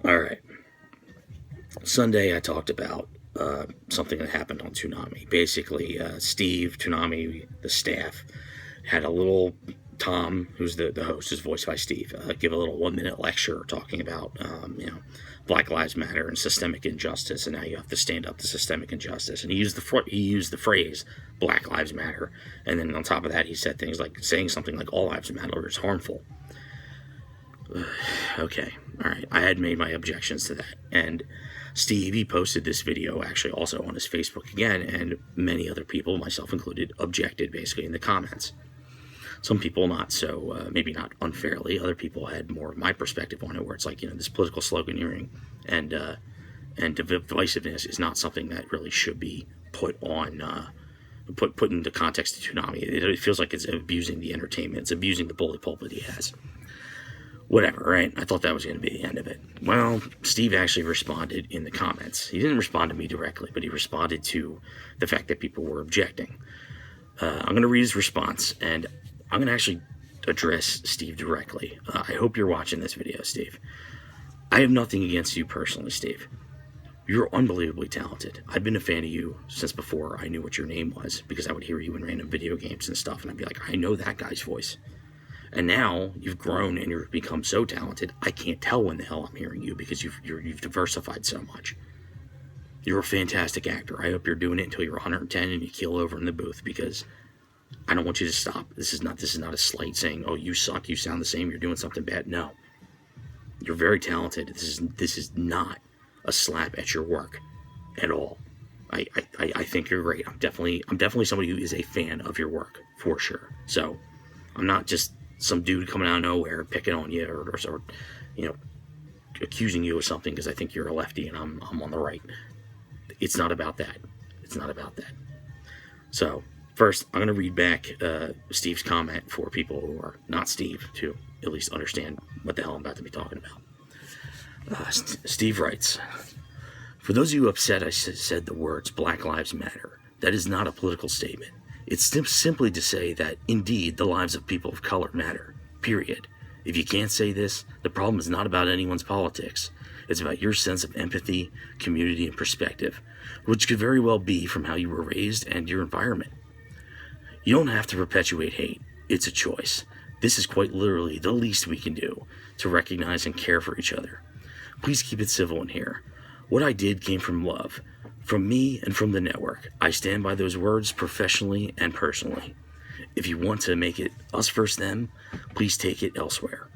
All right. Sunday, I talked about something that happened on Toonami. Basically, Steve, Toonami, the staff, had a little Tom, who's the host, is voiced by Steve, give a little 1-minute lecture talking about, Black Lives Matter and systemic injustice, and how you have to stand up to systemic injustice. And he used the phrase Black Lives Matter, and then on top of that, he said things like saying something like all lives matter is harmful. Okay, all right. I had made my objections to that, and Steve, he posted this video actually also on his Facebook again, and many other people, myself included, objected basically in the comments. Some people not so, maybe not unfairly. Other people had more of my perspective on it, where it's like, this political sloganeering and divisiveness is not something that really should be put on, put into context to Toonami. It feels like it's abusing the entertainment. It's abusing the bully pulpit he has. Whatever, right? I thought that was going to be the end of it. Well, Steve actually responded in the comments. He didn't respond to me directly, but he responded to the fact that people were objecting. I'm going to read his response, and I'm going to actually address Steve directly. I hope you're watching this video, Steve. I have nothing against you personally, Steve. You're unbelievably talented. I've been a fan of you since before I knew what your name was, because I would hear you in random video games and stuff, and I'd be like, I know that guy's voice. And now you've grown and you've become so talented, I can't tell when the hell I'm hearing you, because you've diversified so much. You're a fantastic actor. I hope you're doing it until you're 110 and you keel over in the booth, because I don't want you to stop. This is not a slight saying, oh, you suck, you sound the same, you're doing something bad. No. You're very talented. This is not a slap at your work at all. I think you're great. I'm definitely somebody who is a fan of your work, for sure. So I'm not just some dude coming out of nowhere picking on you or accusing you of something because I think you're a lefty and I'm on the right. It's not about that. It's not about that. So first, I'm going to read back Steve's comment for people who are not Steve, to at least understand what the hell I'm about to be talking about. Steve writes, for those of you upset I said the words Black Lives Matter, that is not a political statement. It's simply to say that, indeed, the lives of people of color matter, period. If you can't say this, the problem is not about anyone's politics. It's about your sense of empathy, community, and perspective, which could very well be from how you were raised and your environment. You don't have to perpetuate hate. It's a choice. This is quite literally the least we can do to recognize and care for each other. Please keep it civil in here. What I did came from love. From me and from the network. I stand by those words professionally and personally. If you want to make it us versus them, please take it elsewhere.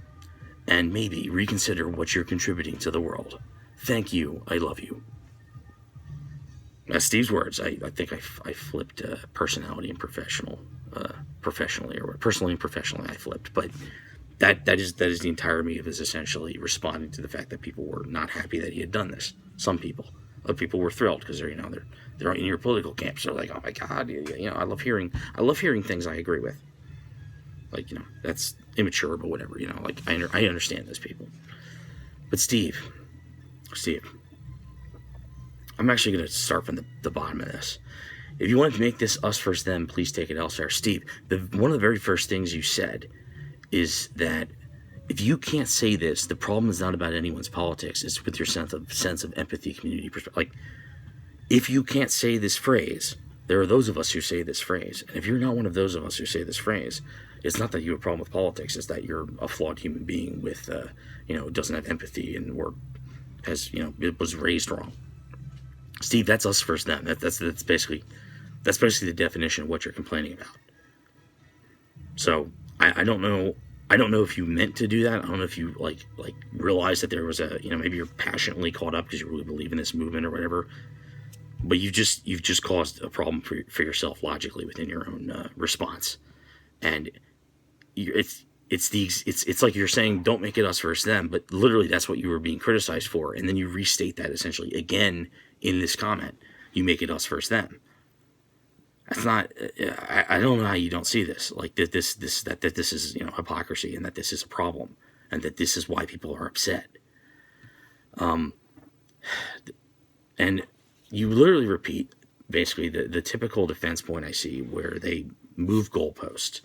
And maybe reconsider what you're contributing to the world. Thank you. I love you. That's Steve's words. I think I flipped personality and professionally, or personally and professionally I flipped. But that is the entire me of his essentially responding to the fact that people were not happy that he had done this. Some people. Other people were thrilled because they're in your political camps. They're like, oh my God, I love hearing things I agree with. Like, that's immature, but whatever. I understand those people. But Steve, I'm actually going to start from the bottom of this. If you want to make this us versus them, please take it elsewhere. Steve, one of the very first things you said is that if you can't say this, the problem is not about anyone's politics. It's with your sense of empathy, community, perspective. Like, if you can't say this phrase, there are those of us who say this phrase. And if you're not one of those of us who say this phrase, it's not that you have a problem with politics. It's that you're a flawed human being with, doesn't have empathy or has, it was raised wrong. Steve, that's us versus them. That's basically the definition of what you're complaining about. So I don't know. I don't know if you meant to do that. I don't know if you like realized that there was maybe you're passionately caught up because you really believe in this movement or whatever. But you've just caused a problem for yourself logically within your own response, and it's like you're saying don't make it us versus them, but literally that's what you were being criticized for, and then you restate that essentially again in this comment. You make it us versus them. That's not. I don't know how you don't see this. Like that this is hypocrisy, and that this is a problem, and that this is why people are upset. And you literally repeat basically the typical defense point I see where they move goalposts.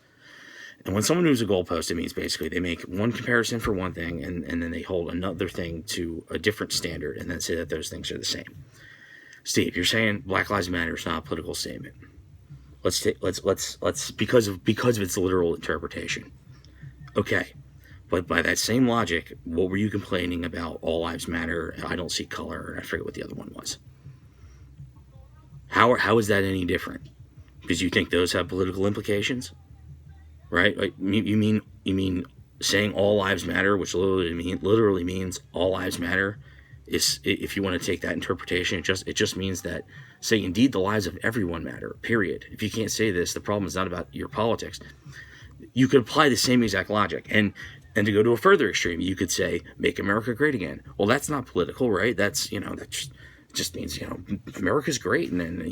And when someone moves a goalpost, it means basically they make one comparison for one thing, and then they hold another thing to a different standard, and then say that those things are the same. Steve, you're saying Black Lives Matter is not a political statement. Let's because of its literal interpretation. Okay, but by that same logic, what were you complaining about? All Lives Matter. I don't see color, and I forget what the other one was. How is that any different? Because you think those have political implications, right? Like, you mean saying all lives matter, which literally means all lives matter, is, if you want to take that interpretation, it just means that, say, indeed the lives of everyone matter, period. If you can't say this, the problem is not about your politics. You could apply the same exact logic, and to go to a further extreme, you could say, make America great again. Well, that's not political, right? That's, that just means, America's great, and then,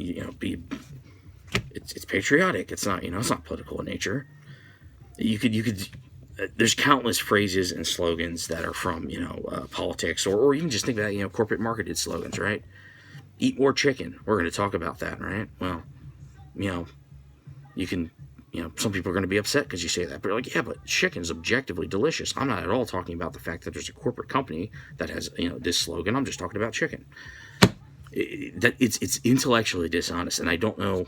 it's patriotic. It's not, it's not political in nature. You could there's countless phrases and slogans that are from, politics, or even just think about, corporate marketed slogans, right? Eat more chicken. We're going to talk about that, right? Well, you can, some people are going to be upset because you say that, but you're like, yeah, but chicken's objectively delicious. I'm not at all talking about the fact that there's a corporate company that has, this slogan. I'm just talking about chicken. It's intellectually dishonest, and I don't know.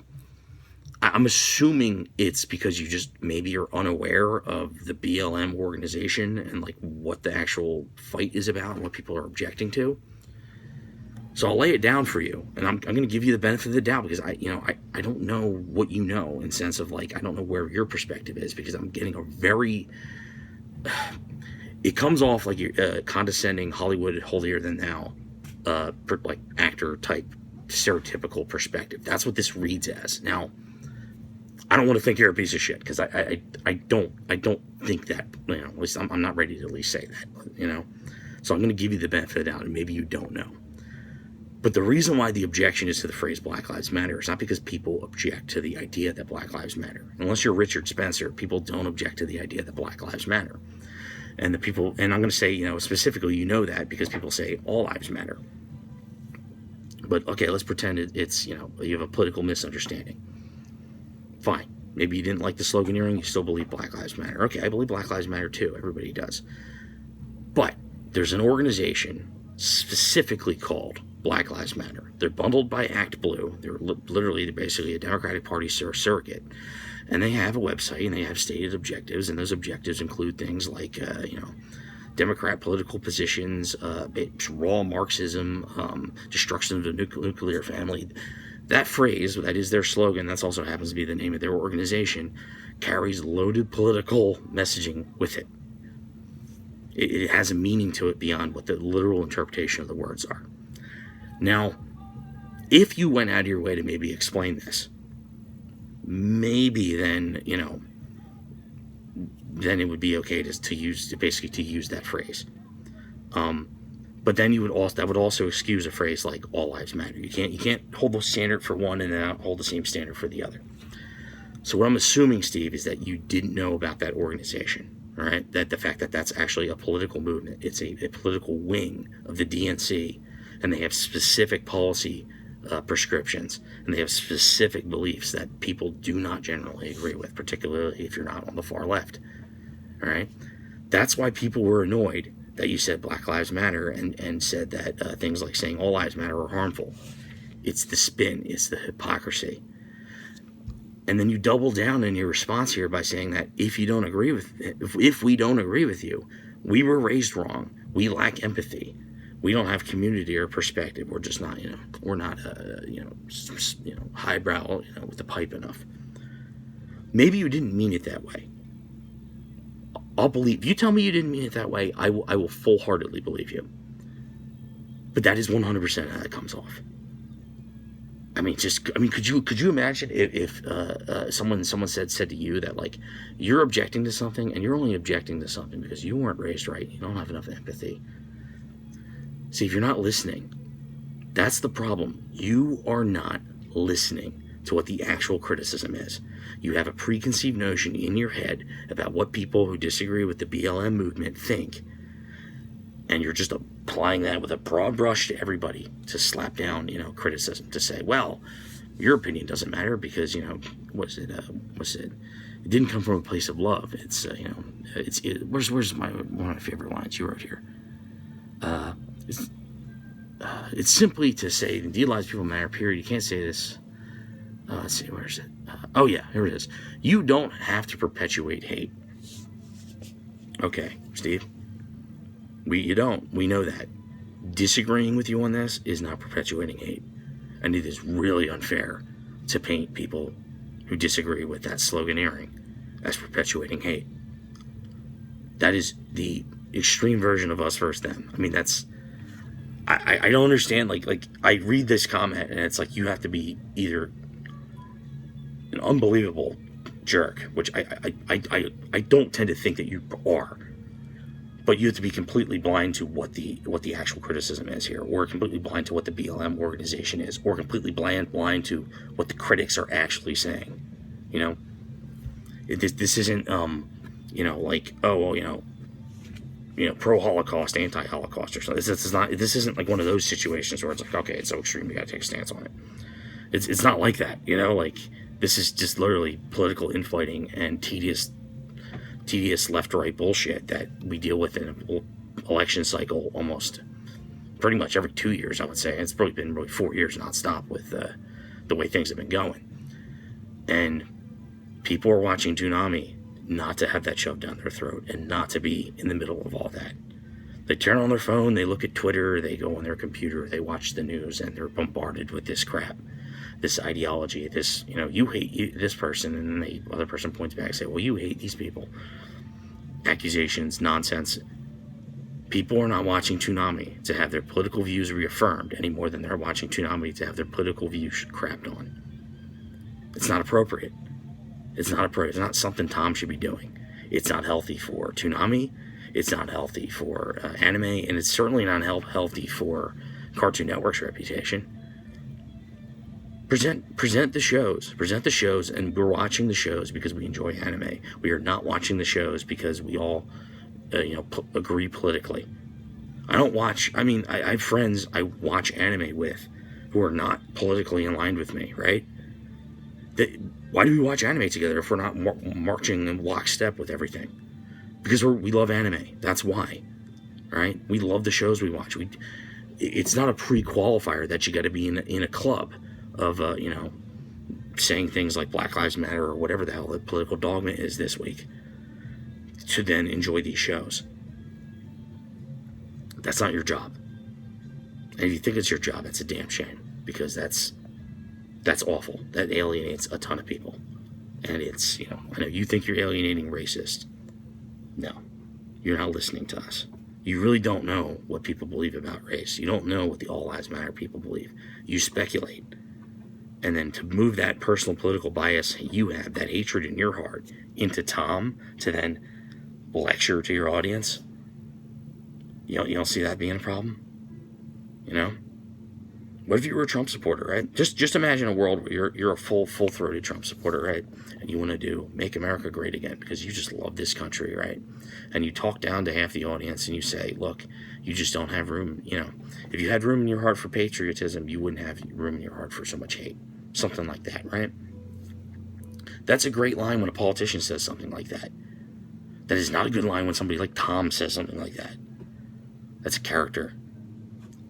I'm assuming it's because maybe you're unaware of the BLM organization and like what the actual fight is about and what people are objecting to. So I'll lay it down for you, and I'm going to give you the benefit of the doubt, because I don't know what you know, in sense of like, I don't know where your perspective is, because I'm getting a very, it comes off like you're condescending Hollywood holier than thou, like actor type stereotypical perspective. That's what this reads as. Now, I don't want to think you're a piece of shit, because I don't think that, at least I'm not ready to at least say that, So I'm going to give you the benefit of the doubt, and maybe you don't know. But the reason why the objection is to the phrase Black Lives Matter is not because people object to the idea that Black Lives Matter. Unless you're Richard Spencer, people don't object to the idea that Black Lives Matter. And I'm going to say, specifically, that because people say all lives matter. But okay, let's pretend it's, you have a political misunderstanding. Fine. Maybe you didn't like the slogan hearing, you still believe Black Lives Matter. Okay, I believe Black Lives Matter too. Everybody does. But there's an organization specifically called Black Lives Matter. They're bundled by Act Blue. They're literally basically a Democratic Party surrogate. And they have a website, and they have stated objectives, and those objectives include things like, Democrat political positions, raw Marxism, destruction of the nuclear family. That phrase, that is their slogan, that also happens to be the name of their organization, carries loaded political messaging with it. It has a meaning to it beyond what the literal interpretation of the words are. Now, if you went out of your way to maybe explain this, maybe then, then it would be okay to use that phrase. But then that would also excuse a phrase like all lives matter. You can't hold the standard for one and then not hold the same standard for the other. So what I'm assuming, Steve, is that you didn't know about that organization, all right? That the fact that that's actually a political movement. It's a political wing of the DNC, and they have specific policy prescriptions, and they have specific beliefs that people do not generally agree with, particularly if you're not on the far left, all right? That's why people were annoyed that you said Black Lives Matter and said that things like saying all lives matter are harmful. It's the spin, it's the hypocrisy. And then you double down in your response here by saying that if we don't agree with you, we were raised wrong. We lack empathy. We don't have community or perspective. We're just not, we're not, highbrow, with the pipe enough. Maybe you didn't mean it that way. I'll believe. If you tell me you didn't mean it that way, I will full-heartedly believe you. But that is 100% how it comes off. Could you imagine if someone said to you that, like, you're objecting to something, and you're only objecting to something because you weren't raised right, you don't have enough empathy. See, if you're not listening, that's the problem. You are not listening to what the actual criticism is. You have a preconceived notion in your head about what people who disagree with the BLM movement think, and you're just applying that with a broad brush to everybody to slap down, criticism, to say, well, your opinion doesn't matter because, It didn't come from a place of love. It's where's one of my favorite lines you wrote here. It's simply to say the lives people matter. Period. You can't say this. Let's see, where is it? Oh yeah, here it is. You don't have to perpetuate hate. Okay, Steve. You don't. We know that. Disagreeing with you on this is not perpetuating hate. And it is really unfair to paint people who disagree with that sloganeering as perpetuating hate. That is the extreme version of us versus them. I mean, that's... I don't understand. Like I read this comment and it's like you have to be either an unbelievable jerk, which I don't tend to think that you are, but you have to be completely blind to what the actual criticism is here, or completely blind to what the BLM organization is, or completely blind to what the critics are actually saying. You know, this isn't like, oh well, pro-Holocaust, anti-Holocaust or something. This isn't like one of those situations where it's like, okay, it's so extreme, you gotta take a stance on it. It's not like that, like this is just literally political infighting and tedious left-right bullshit that we deal with in an election cycle almost pretty much every 2 years, I would say. It's probably been really 4 years nonstop with the way things have been going. And people are watching Toonami not to have that shoved down their throat and not to be in the middle of all that. They turn on their phone, they look at Twitter, they go on their computer, they watch the news, and they're bombarded with this crap, this ideology, this, you hate this person, and then the other person points back and say, well, you hate these people. Accusations, nonsense. People are not watching Toonami to have their political views reaffirmed any more than they're watching Toonami to have their political views crapped on. It's not appropriate. It's not something Tom should be doing. It's not healthy for Toonami. It's not healthy for anime, and it's certainly not healthy for Cartoon Network's reputation. Present the shows, and we're watching the shows because we enjoy anime. We are not watching the shows because we all, agree politically. I have friends I watch anime with who are not politically aligned with me, right? Why do we watch anime together if we're not marching in lockstep with everything? Because we love anime. That's why, right? We love the shows we watch. It's not a pre-qualifier that you got to be in a club of, saying things like Black Lives Matter or whatever the hell the political dogma is this week to then enjoy these shows. That's not your job. And if you think it's your job, it's a damn shame, because that's awful. That alienates a ton of people. And it's, I know you think you're alienating racist. No, you're not listening to us. You really don't know what people believe about race. You don't know what the All Lives Matter people believe. You speculate. And then to move that personal political bias you have, that hatred in your heart, into Tom to then lecture to your audience, you don't see that being a problem? What if you were a Trump supporter, right? Just imagine a world where you're a full-throated Trump supporter, right? And you want to do Make America Great Again because you just love this country, right? And you talk down to half the audience and you say, look, you just don't have room, if you had room in your heart for patriotism, you wouldn't have room in your heart for so much hate. Something like that, right? That's a great line when a politician says something like that. That is not a good line when somebody like Tom says something like that. That's a character.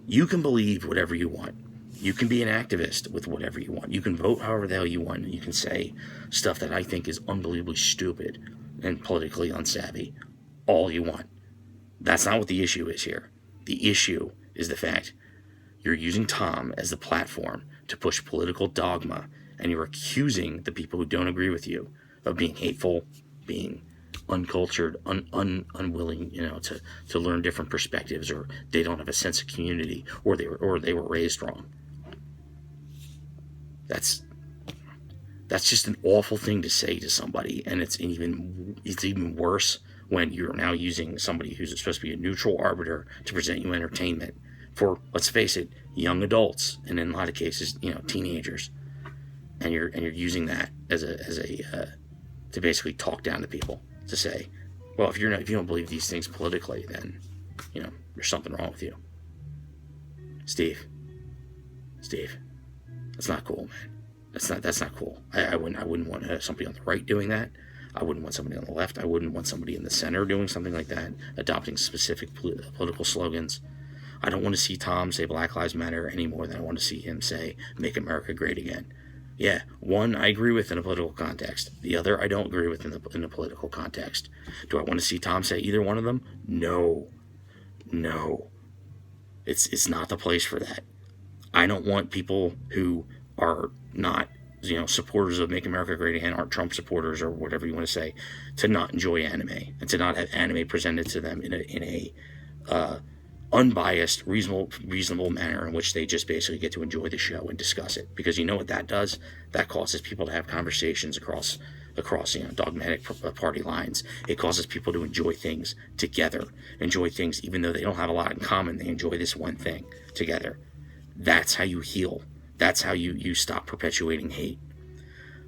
You can believe whatever you want. You can be an activist with whatever you want. You can vote however the hell you want. And you can say stuff that I think is unbelievably stupid and politically unsavvy all you want. That's not what the issue is here. The issue is the fact you're using Tom as the platform to push political dogma, and you're accusing the people who don't agree with you of being hateful, being uncultured, unwilling, to learn different perspectives, or they don't have a sense of community, or they were raised wrong. That's just an awful thing to say to somebody, and it's even worse when you're now using somebody who's supposed to be a neutral arbiter to present you entertainment for, let's face it, young adults, and in a lot of cases, teenagers, and you're using that as a to basically talk down to people, to say, well, if you don't believe these things politically, then there's something wrong with you. Steve, that's not cool, man. That's not cool. I wouldn't want somebody on the right doing that. I wouldn't want somebody on the left. I wouldn't want somebody in the center doing something like that, adopting specific political slogans. I don't want to see Tom say Black Lives Matter any more than I want to see him say Make America Great Again. Yeah, one I agree with in a political context. The other I don't agree with in a political context. Do I want to see Tom say either one of them? No. It's not the place for that. I don't want people who are not, supporters of Make America Great Again, aren't Trump supporters or whatever you want to say, to not enjoy anime and to not have anime presented to them in a unbiased, reasonable manner in which they just basically get to enjoy the show and discuss it. Because you know what that does? That causes people to have conversations across dogmatic party lines. It causes people to enjoy things together, enjoy things even though they don't have a lot in common. They enjoy this one thing together. That's how you heal. That's how you stop perpetuating hate.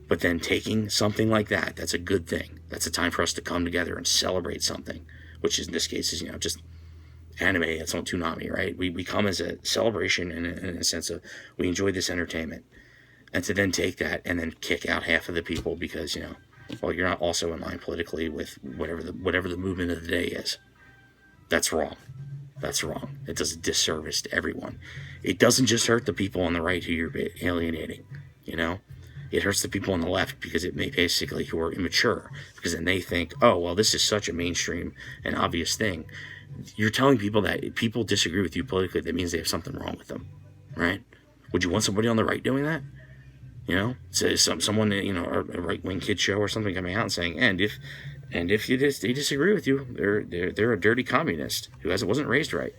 But then taking something like that, that's a good thing. That's a time for us to come together and celebrate something, which in this case is, just anime. It's on Toonami, right? We come as a celebration in a sense of we enjoy this entertainment. And to then take that and then kick out half of the people because, you're not also in line politically with whatever the movement of the day is. That's wrong. That's wrong. It does a disservice to everyone. It doesn't just hurt the people on the right who you're alienating, It hurts the people on the left because it may basically who are immature because then they think, oh, well, this is such a mainstream and obvious thing. You're telling people that if people disagree with you politically, that means they have something wrong with them, right? Would you want somebody on the right doing that? So someone, a right-wing kid show or something coming out and saying, and if they disagree with you, they're a dirty communist who wasn't raised right.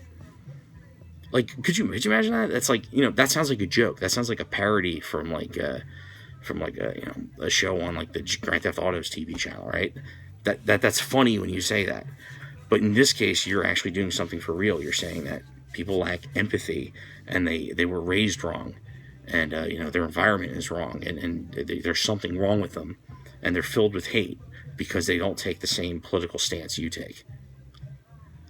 Like, could you imagine that? That's like, that sounds like a joke. That sounds like a parody from a show on like the Grand Theft Auto's TV channel, right? That's funny when you say that. But in this case, you're actually doing something for real. You're saying that people lack empathy and they were raised wrong. And, their environment is wrong, and there's something wrong with them, and they're filled with hate because they don't take the same political stance you take.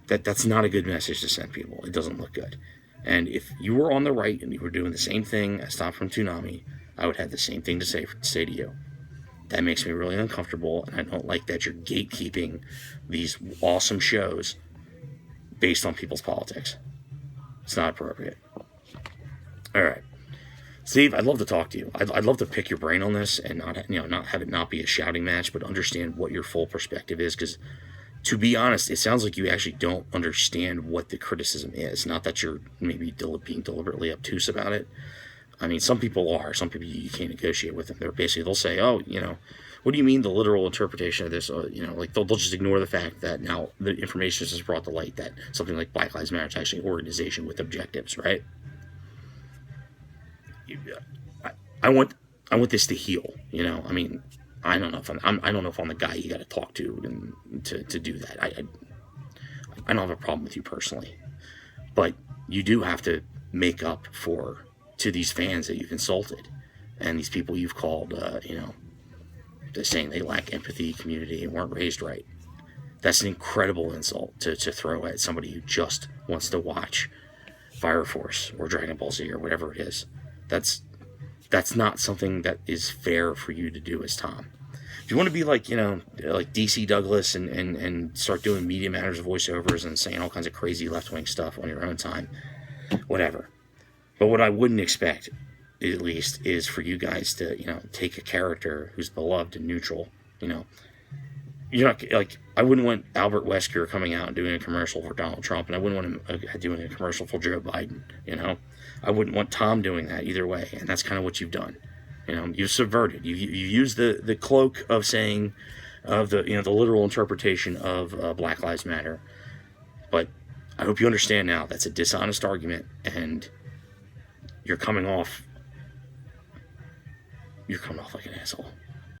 That's not a good message to send people. It doesn't look good. And if you were on the right and you were doing the same thing as Tom from Toonami, I would have the same thing to say to you. That makes me really uncomfortable, and I don't like that you're gatekeeping these awesome shows based on people's politics. It's not appropriate. All right. Steve, I'd love to talk to you. I'd love to pick your brain on this and not have it not be a shouting match, but understand what your full perspective is. Because, to be honest, it sounds like you actually don't understand what the criticism is. Not that you're maybe being deliberately obtuse about it. I mean, some people are. Some people you can't negotiate with them. They'll say, oh, what do you mean the literal interpretation of this? They'll just ignore the fact that now the information has brought to light that something like Black Lives Matter is actually an organization with objectives, right? I want this to heal. I mean, I don't know if I'm the guy you got to talk to to do that. I don't have a problem with you personally, but you do have to make up to these fans that you've insulted and these people you've called, they're saying they lack empathy, community, and weren't raised right. That's an incredible insult to throw at somebody who just wants to watch Fire Force or Dragon Ball Z or whatever it is. That's not something that is fair for you to do as Tom. If you want to be like DC Douglas and start doing Media Matters voiceovers and saying all kinds of crazy left-wing stuff on your own time, whatever. But what I wouldn't expect, at least, is for you guys to, take a character who's beloved and neutral, You're not, I wouldn't want Albert Wesker coming out and doing a commercial for Donald Trump, and I wouldn't want him doing a commercial for Joe Biden, I wouldn't want Tom doing that either way, and that's kind of what you've done. You've subverted. You use the cloak of saying, of the literal interpretation of Black Lives Matter. But I hope you understand now that's a dishonest argument, and you're coming off like an asshole.